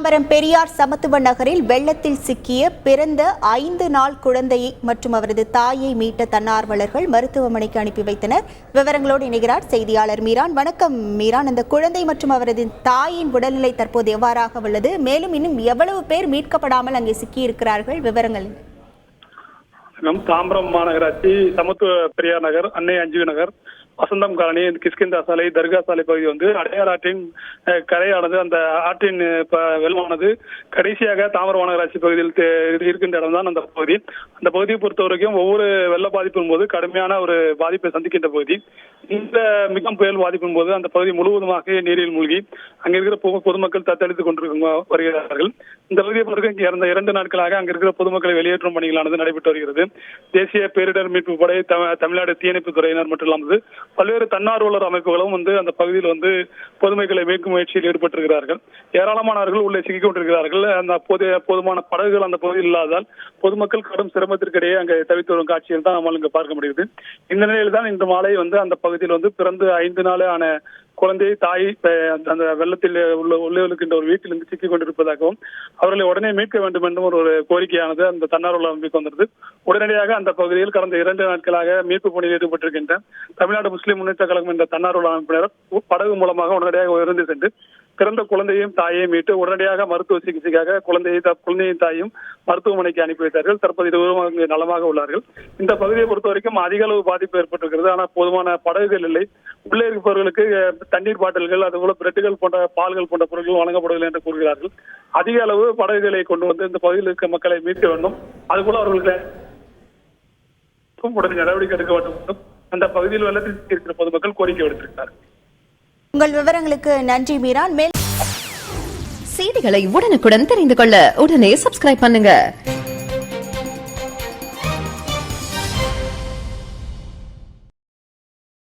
தாம்பரம் பெரியார் சமத்துவ நகரில் வெள்ளத்தில் சிக்கிய பிறந்த 5 நாள் குழந்தையை மற்றும் அவரது தாயை மீட்ட தன்னார்வலர்கள் மருத்துவமனைக்கு அனுப்பி வைத்தனர். விவரங்களோடு இணைகிறார் செய்தியாளர் மீரான். வணக்கம் மீரான். அந்த குழந்தை மற்றும் அவரது தாயின் உடல்நிலை தற்போது எவ்வாறாக உள்ளது? மேலும் இன்னும் எவ்வளவு பேர் மீட்கப்படாமல் அங்கே சிக்கியிருக்கிறார்கள்? விவரங்கள். தாம்பரம் மாநகராட்சி சமத்துவ பெரியார் நகர், அன்னை அஞ்சு நகர், வசந்தம் காலனி, கிஷ்கிந்தா சாலை, தர்கா சாலை பகுதி அடையார் ஆற்றின் கரையானது, அந்த ஆற்றின் வெள்ளமானது கடைசியாக தாம்பரம் மாநகராட்சி பகுதியில் இருக்கின்ற இடம் தான் அந்த பகுதி. அந்த பகுதியை பொறுத்த வரைக்கும் ஒவ்வொரு வெள்ள பாதிப்பின் போது கடுமையான ஒரு பாதிப்பை சந்திக்கின்ற பகுதி. இந்த மிகம் புயல் பாதிப்பின் போது அந்த பகுதி முழுவதுமாக நீரில் மூழ்கி அங்க இருக்கிற பொதுமக்கள் தத்தளித்துக் கொண்டு வருகிறார்கள். இந்த பகுதியை பொறுத்த இறந்த 2 நாட்களாக அங்க இருக்கிற பொதுமக்களை வெளியேற்றும் பணிகளானது நடைபெற்று வருகிறது. தேசிய பேரிடர் மீட்பு படை, தமிழ்நாடு தீயணைப்பு துறையினர் மற்றும் இல்லாமல் பல்வேறு தன்னார்வலர் அமைப்புகளும் அந்த பகுதியில் பொதுமக்களை மீட்கும் முயற்சியில் ஈடுபட்டிருக்கிறார்கள். ஏராளமானவர்கள் உள்ளே சிக்கிக் கொண்டிருக்கிறார்கள். அந்த போதுமான படகுகள் அந்த பகுதியில் இல்லாதால் பொதுமக்கள் கடும் சிரமத்திற்கிடையே அங்கே தவித்து வரும் காட்சியில் தான் நம்மால் இங்கு பார்க்க முடியுது. இந்த நிலையில் தான் இன்று மாலை அந்த பகுதியில் பிறந்து 5 நாளே ஆன குழந்தையை தாய் அந்த வெள்ளத்தில் உள்ளிருக்கின்ற ஒரு வீட்டிலிருந்து சிக்கிக் கொண்டிருப்பதாகவும் அவர்களை உடனே மீட்க வேண்டும் என்றும் ஒரு கோரிக்கையானது அந்த தன்னார்வலர் அமைப்புக்கு வந்தது. உடனடியாக அந்த பகுதியில் கடந்த 2 நாட்களாக மீட்பு பணியில் ஈடுபட்டிருக்கின்ற தமிழ்நாடு முஸ்லிம் முன்னேற்ற கழகம் என்ற தன்னார்வலர் அமைப்பினர் படகு மூலமாக உடனடியாக உயர்ந்து சென்று பிறந்த குழந்தையும் தாயையும் மீட்டு உடனடியாக மருத்துவ சிகிச்சைக்காக குழந்தையும் தாயும் மருத்துவமனைக்கு அனுப்பி வைத்தார்கள். தற்போது இருவரும் நலமாக உள்ளார்கள். இந்த பகுதியை பொறுத்த வரைக்கும் அதிக அளவு பாதிப்பு ஏற்பட்டிருக்கிறது. ஆனால் போதுமான படகுகள் இல்லை. உள்ளே இருப்பவர்களுக்கு தண்ணீர் பாட்டில்கள், அதுபோல பிரெட்டுகள் போன்ற பால்கள் போன்ற பொருட்கள் வழங்கப்படவில்லை என்று கூறுகிறார்கள். அதிக அளவு படகுகளை கொண்டு இந்த பகுதியில் இருக்க மக்களை மீட்க வேண்டும். அதுபோல அவர்களுக்கு உடனே நடவடிக்கை எடுக்க வேண்டும். அந்த பகுதியில் வெள்ளத்தில் இருக்கிற பொதுமக்கள் கோரிக்கை விடுத்திருக்கிறார்கள். உங்கள் விவரங்களுக்கு நன்றி மீரான். செய்திகளை உடனுக்குடன் தெரிந்து கொள்ள உடனே சப்ஸ்கிரைப் பண்ணுங்க.